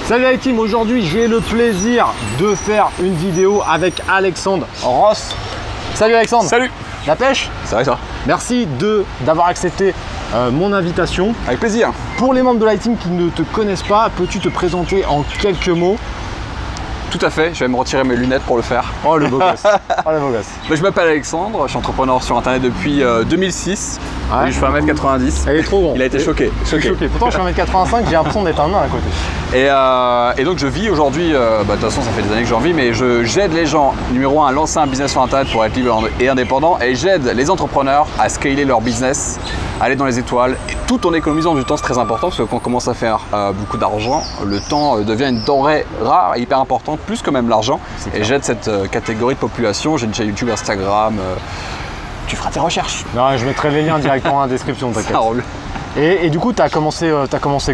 Salut la team, aujourd'hui j'ai le plaisir de faire une vidéo avec Alexandre Ross. Salut Alexandre. Salut. La pêche? Ça va et toi? Merci d'avoir accepté mon invitation. Avec plaisir. Pour les membres de la team qui ne te connaissent pas, peux-tu te présenter en quelques mots? Tout à fait, je vais me retirer mes lunettes pour le faire. Oh le beau gosse. Oh le beau gosse. Je m'appelle Alexandre, je suis entrepreneur sur internet depuis 2006. Ouais. Et je fais 1m90. Elle est trop grande. Il a été choqué. Pourtant je suis 1m85, j'ai l'impression d'être un nain à côté. Et donc je vis aujourd'hui, de toute façon ça fait des années que j'en vis, mais j'aide les gens, numéro 1, à lancer un business sur internet pour être libre et indépendant, et j'aide les entrepreneurs à scaler leur business, à aller dans les étoiles, et tout en économisant du temps. C'est très important parce que quand on commence à faire beaucoup d'argent, le temps devient une denrée rare et hyper importante, plus que même l'argent. Et j'aide cette catégorie de population. J'ai une chaîne YouTube, Instagram. Tu feras tes recherches. Non, je mettrai les liens directement dans la description, t'inquiète. Ça roule. Et du coup, tu as commencé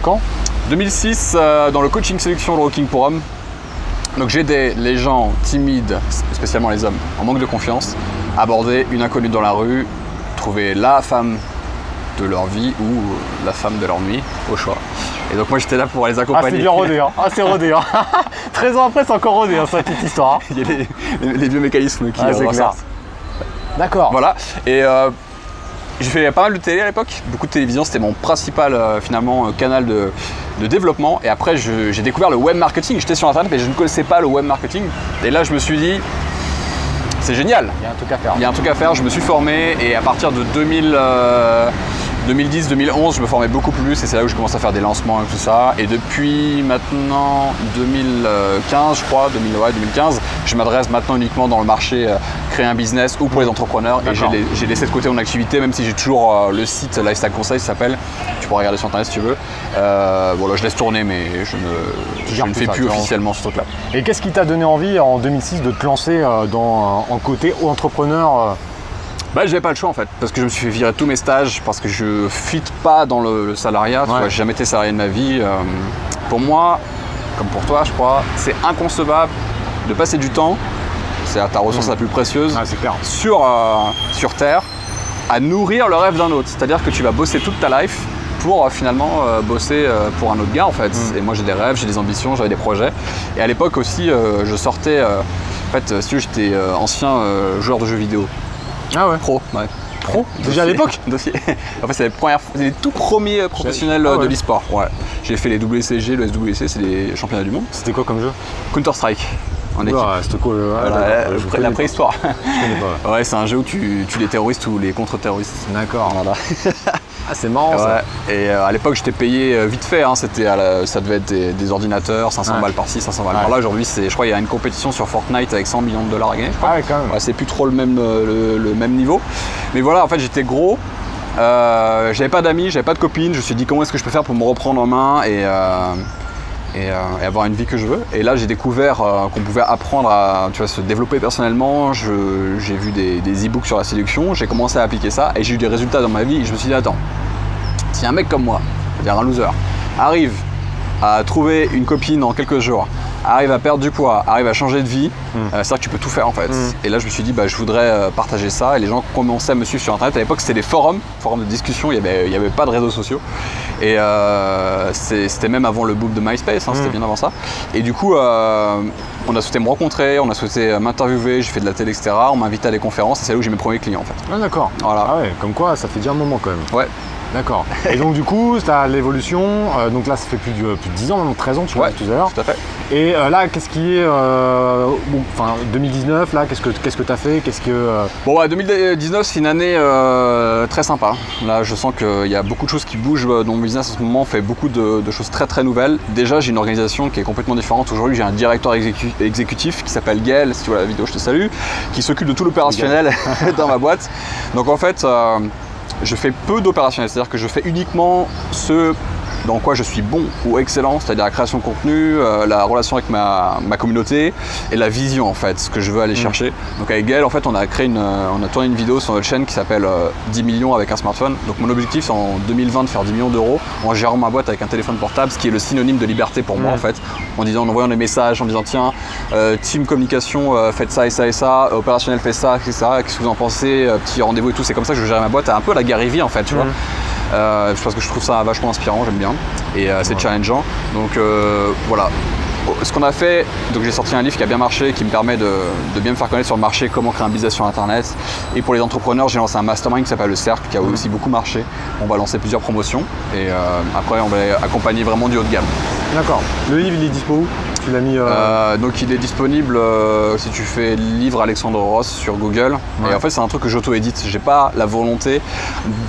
quand? 2006, dans le coaching sélection, le Rocking pour hommes. Donc j'aide les gens timides, spécialement les hommes, en manque de confiance, à aborder une inconnue dans la rue, trouver la femme de leur vie ou la femme de leur nuit, au choix. Et donc moi j'étais là pour les accompagner. Ah c'est bien rodé, hein. Ah c'est rodé, hein. 13 ans après c'est encore rodé, hein, cette petite histoire. Il y a les vieux mécanismes qui ressortent. D'accord. Voilà, et j'ai fait pas mal de télé à l'époque, beaucoup de télévision, c'était mon principal finalement canal de développement. Et après j'ai découvert le web marketing, j'étais sur internet mais je ne connaissais pas le web marketing. Et là je me suis dit, c'est génial. Il y a un truc à faire. Il y a un truc à faire, je me suis formé et à partir de 2010-2011, je me formais beaucoup plus et c'est là où je commence à faire des lancements et tout ça. Et depuis maintenant 2015, je crois, 2015, je m'adresse maintenant uniquement dans le marché créer un business ou pour les entrepreneurs. Et j'ai laissé de côté mon activité, même si j'ai toujours le site Lifestyle Conseil, ça s'appelle. Tu pourras regarder sur internet si tu veux. Voilà, je laisse tourner, mais je ne fais plus officiellement ce truc-là. Et qu'est-ce qui t'a donné envie en 2006 de te lancer en côté entrepreneur? J'avais pas le choix en fait, parce que je me suis fait virer tous mes stages, parce que je fit pas dans le salariat, tu vois, j'ai jamais été salarié de ma vie. Pour moi, comme pour toi je crois, c'est inconcevable de passer du temps, c'est ta ressource la plus précieuse, sur Terre, à nourrir le rêve d'un autre. C'est-à-dire que tu vas bosser toute ta life pour finalement bosser pour un autre gars en fait. Et moi j'ai des rêves, j'ai des ambitions, j'avais des projets. Et à l'époque aussi, je sortais, en fait, si tu veux, j'étais ancien joueur de jeux vidéo. Ah ouais. Pro, ouais. Pro? Déjà à l'époque? Dossier. En fait, c'est les tout premiers professionnels de l'e-sport. Ouais. J'ai fait les WCG, le SWC, c'est les championnats du monde. C'était quoi comme jeu? Counter-Strike. En équipe. C'était quoi la préhistoire. Je connais pas. Ouais, c'est un jeu où tu tues les terroristes ou les contre-terroristes. D'accord. Voilà. Ah, c'est marrant ça. Et à l'époque, j'étais payé vite fait. Hein. Ça devait être des ordinateurs, 500 balles par-ci, 500 balles par-là. Aujourd'hui, je crois qu'il y a une compétition sur Fortnite avec 100 millions de dollars à gagner. Ah ouais, quand même. Ouais, c'est plus trop le même niveau. Mais voilà, en fait, j'étais gros. J'avais pas d'amis, j'avais pas de copines. Je me suis dit comment est-ce que je peux faire pour me reprendre en main et avoir une vie que je veux. Et là, j'ai découvert qu'on pouvait apprendre à se développer personnellement. J'ai vu des e-books sur la séduction, j'ai commencé à appliquer ça et j'ai eu des résultats dans ma vie. Et je me suis dit, attends, si un mec comme moi, c'est-à-dire un loser, arrive à trouver une copine en quelques jours, arrive à perdre du poids, arrive à changer de vie, c'est-à-dire que tu peux tout faire en fait. Et là je me suis dit je voudrais partager ça et les gens commençaient à me suivre sur internet. À l'époque c'était des forums de discussion, il y avait pas de réseaux sociaux et c'était même avant le boom de MySpace, c'était bien avant ça. Et du coup on a souhaité me rencontrer, on a souhaité m'interviewer, j'ai fait de la télé, etc. On m'a invité à des conférences et c'est là où j'ai mes premiers clients en fait. Ah d'accord. Voilà. Ah ouais, comme quoi ça fait déjà un moment quand même. Ouais. D'accord. Et donc du coup, tu as l'évolution, donc là ça fait plus de 10 ans, maintenant 13 ans, tu vois, tout à l'heure. Tout à fait. Et là, qu'est-ce qui est, 2019, là, qu'est-ce que tu as fait, Bon, 2019, c'est une année très sympa. Là, je sens qu'il y a beaucoup de choses qui bougent dans mon business en ce moment, on fait beaucoup de choses très très nouvelles. Déjà, j'ai une organisation qui est complètement différente. Aujourd'hui, j'ai un directeur exécutif qui s'appelle Gaël, si tu vois la vidéo, je te salue, qui s'occupe de tout l'opérationnel dans ma boîte. Donc en fait, je fais peu d'opérationnels, c'est-à-dire que je fais uniquement ce dans quoi je suis bon ou excellent, c'est-à-dire la création de contenu, la relation avec ma communauté et la vision en fait, ce que je veux aller chercher. Donc avec Gaël, en fait, on a tourné une vidéo sur notre chaîne qui s'appelle 10 millions avec un smartphone. Donc mon objectif c'est en 2020 de faire 10 millions d'euros en gérant ma boîte avec un téléphone portable, ce qui est le synonyme de liberté pour moi en fait, en envoyant des messages, en disant tiens, team communication, faites ça et ça et ça, opérationnel fait ça, etc. Qu'est-ce que vous en pensez, petit rendez-vous et tout, c'est comme ça que je gère ma boîte, un peu la Gary Vee en fait, tu vois. parce que je trouve ça vachement inspirant, j'aime bien, et c'est challengeant. Donc voilà. Ce qu'on a fait, donc j'ai sorti un livre qui a bien marché, qui me permet de bien me faire connaître sur le marché, comment créer un business sur internet. Et pour les entrepreneurs, j'ai lancé un mastermind qui s'appelle le Cercle, qui a aussi beaucoup marché. On va lancer plusieurs promotions et après on va accompagner vraiment du haut de gamme. D'accord. Le livre il est dispo où? Tu l'as mis Donc il est disponible si tu fais livre Alexandre Ross sur Google. Ouais. Et en fait c'est un truc que j'auto-édite. J'ai pas la volonté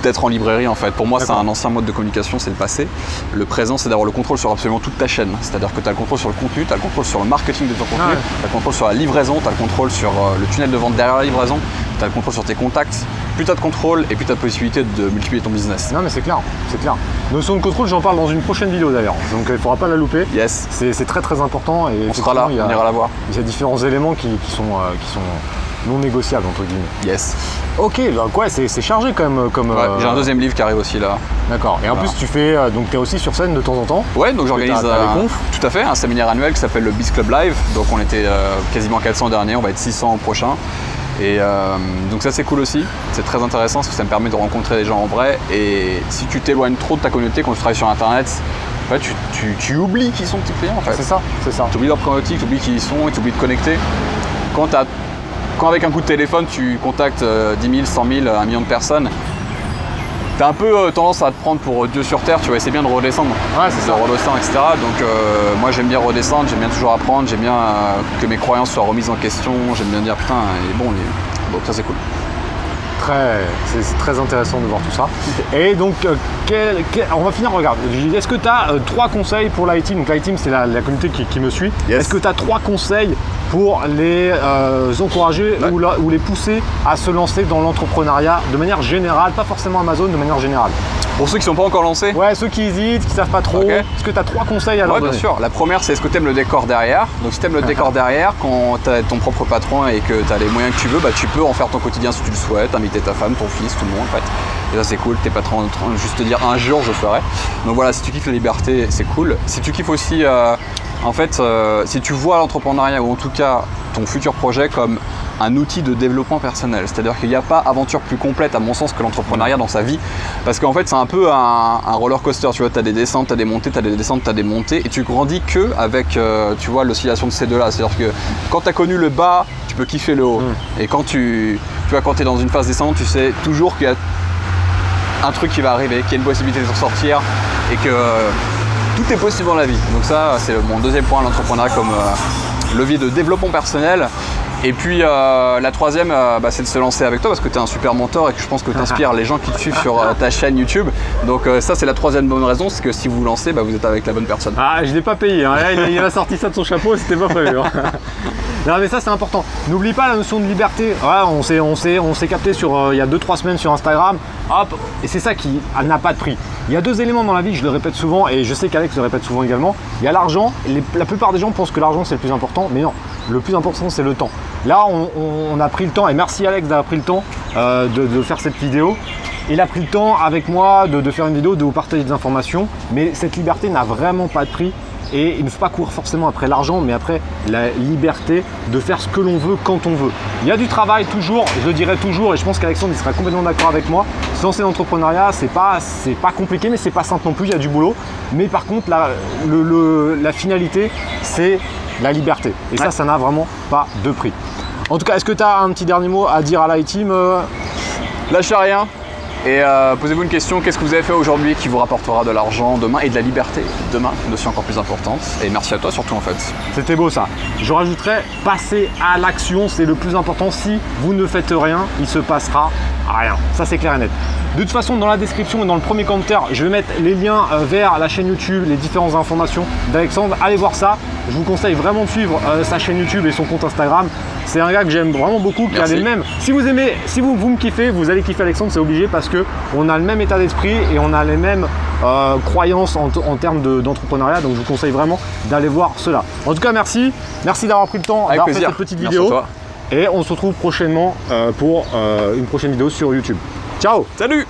d'être en librairie en fait. Pour moi c'est un ancien mode de communication, c'est le passé. Le présent c'est d'avoir le contrôle sur absolument toute ta chaîne. C'est-à-dire que tu as le contrôle sur le contenu, tu as le contrôle sur le marketing de ton contenu, tu as le contrôle sur la livraison, tu as le contrôle sur le tunnel de vente derrière la livraison, tu as le contrôle sur tes contacts. Plus tu as de contrôle et plus tu as de possibilité de multiplier ton business. Non mais c'est clair, c'est clair. Notion de contrôle, j'en parle dans une prochaine vidéo d'ailleurs, donc il ne faudra pas la louper. Yes. C'est très très important. Et on sera là, on ira la voir. Il y a différents éléments qui sont non négociables entre guillemets. Yes. Ok, donc ouais, c'est chargé quand même. J'ai un deuxième livre qui arrive aussi là. D'accord. Et en plus tu fais, donc tu es aussi sur scène de temps en temps. Ouais, donc j'organise tout à fait un séminaire annuel qui s'appelle le Biz Club Live. Donc on était quasiment 400 dernier, on va être 600 au prochain. Et donc ça c'est cool aussi, c'est très intéressant parce que ça me permet de rencontrer des gens en vrai. Et si tu t'éloignes trop de ta communauté quand tu travailles sur internet, en fait, tu oublies qui sont tes clients en fait. C'est ça, c'est ça. Tu oublies leur problématique, tu oublies qui ils sont et tu oublies de connecter. Quand avec un coup de téléphone tu contactes 10 000, 100 000, 1 million de personnes, t'as un peu tendance à te prendre pour Dieu sur terre, tu vois, c'est bien de redescendre. Ouais, c'est ça. De redescendre, etc. Donc moi j'aime bien redescendre, j'aime bien toujours apprendre, j'aime bien que mes croyances soient remises en question, j'aime bien dire putain, il est bon, donc ça c'est cool. C'est très intéressant de voir tout ça. Et donc, on va finir, regarde, est-ce que tu as 3 conseils pour la team? Donc la team c'est la communauté qui me suit. Yes. Est-ce que tu as 3 conseils pour les encourager ou les pousser à se lancer dans l'entrepreneuriat de manière générale, pas forcément Amazon, de manière générale? Pour ceux qui ne sont pas encore lancés? Ouais, ceux qui hésitent, qui ne savent pas trop. Okay. Est-ce que tu as 3 conseils à leur donner? Bien sûr. La première, c'est est-ce que tu aimes le décor derrière? Donc si tu aimes le décor derrière, quand tu as ton propre patron et que tu as les moyens que tu veux, bah, tu peux en faire ton quotidien si tu le souhaites, inviter ta femme, ton fils, tout le monde en fait. Et ça c'est cool, t'es pas trop en train de juste te dire un jour je ferai. Donc voilà, si tu kiffes la liberté, c'est cool. Si tu kiffes aussi, en fait, si tu vois l'entrepreneuriat ou en tout cas ton futur projet comme un outil de développement personnel, c'est-à-dire qu'il n'y a pas aventure plus complète à mon sens que l'entrepreneuriat dans sa vie, parce qu'en fait c'est un peu un roller coaster, tu vois, tu as des descentes, tu as des montées, tu as des descentes, tu as des montées, et tu grandis que avec tu vois, l'oscillation de ces deux-là, c'est-à-dire que quand tu as connu le bas, tu peux kiffer le haut, et quand tu vois, quand tu es dans une phase descendante, tu sais toujours qu'il y a un truc qui va arriver, qu'il y a une possibilité de sortir, et que tout est possible dans la vie. Donc ça c'est mon deuxième point, l'entrepreneuriat comme levier de développement personnel. Et puis la troisième, c'est de se lancer avec toi parce que tu es un super mentor et que je pense que tu inspires les gens qui te suivent sur ta chaîne YouTube. Donc ça c'est la troisième bonne raison, c'est que si vous vous lancez, vous êtes avec la bonne personne. Ah, je l'ai pas payé, hein. Là, il a sorti ça de son chapeau, c'était pas prévu. Hein. Non mais ça c'est important. N'oublie pas la notion de liberté. Ouais, on s'est capté sur il y a 2-3 semaines sur Instagram. Hop, et c'est ça qui n'a pas de prix. Il y a 2 éléments dans la vie, je le répète souvent et je sais qu'Alex le répète souvent également. Il y a l'argent. La plupart des gens pensent que l'argent c'est le plus important, mais non. Le plus important c'est le temps. Là on a pris le temps et merci Alex d'avoir pris le temps de faire cette vidéo. Il a pris le temps avec moi de faire une vidéo, de vous partager des informations, mais cette liberté n'a vraiment pas de prix. Et il ne faut pas courir forcément après l'argent, mais après la liberté de faire ce que l'on veut quand on veut. Il y a du travail toujours, je le dirai toujours, et je pense qu'Alexandre il sera complètement d'accord avec moi. Se lancer dans l'entrepreneuriat, c'est pas compliqué, mais c'est pas simple non plus, il y a du boulot. Mais par contre, la finalité, c'est la liberté. Et ça n'a vraiment pas de prix. En tout cas, est-ce que tu as un petit dernier mot à dire à la team? Lâchez rien. Et posez-vous une question, qu'est-ce que vous avez fait aujourd'hui qui vous rapportera de l'argent demain et de la liberté demain, une notion encore plus importante. Et merci à toi surtout en fait. C'était beau ça. Je rajouterais, passer à l'action, c'est le plus important. Si vous ne faites rien, il se passera rien. Ça c'est clair et net. De toute façon, dans la description et dans le premier commentaire, je vais mettre les liens vers la chaîne YouTube, les différentes informations d'Alexandre. Allez voir ça. Je vous conseille vraiment de suivre sa chaîne YouTube et son compte Instagram. C'est un gars que j'aime vraiment beaucoup, qui a les mêmes. Si vous aimez, si vous me kiffez, vous allez kiffer Alexandre, c'est obligé parce qu'on a le même état d'esprit et on a les mêmes croyances en termes d'entrepreneuriat. Donc je vous conseille vraiment d'aller voir cela. En tout cas, merci. Merci d'avoir pris le temps d'avoir fait cette petite vidéo. Et on se retrouve prochainement pour une prochaine vidéo sur YouTube. Ciao! Salut!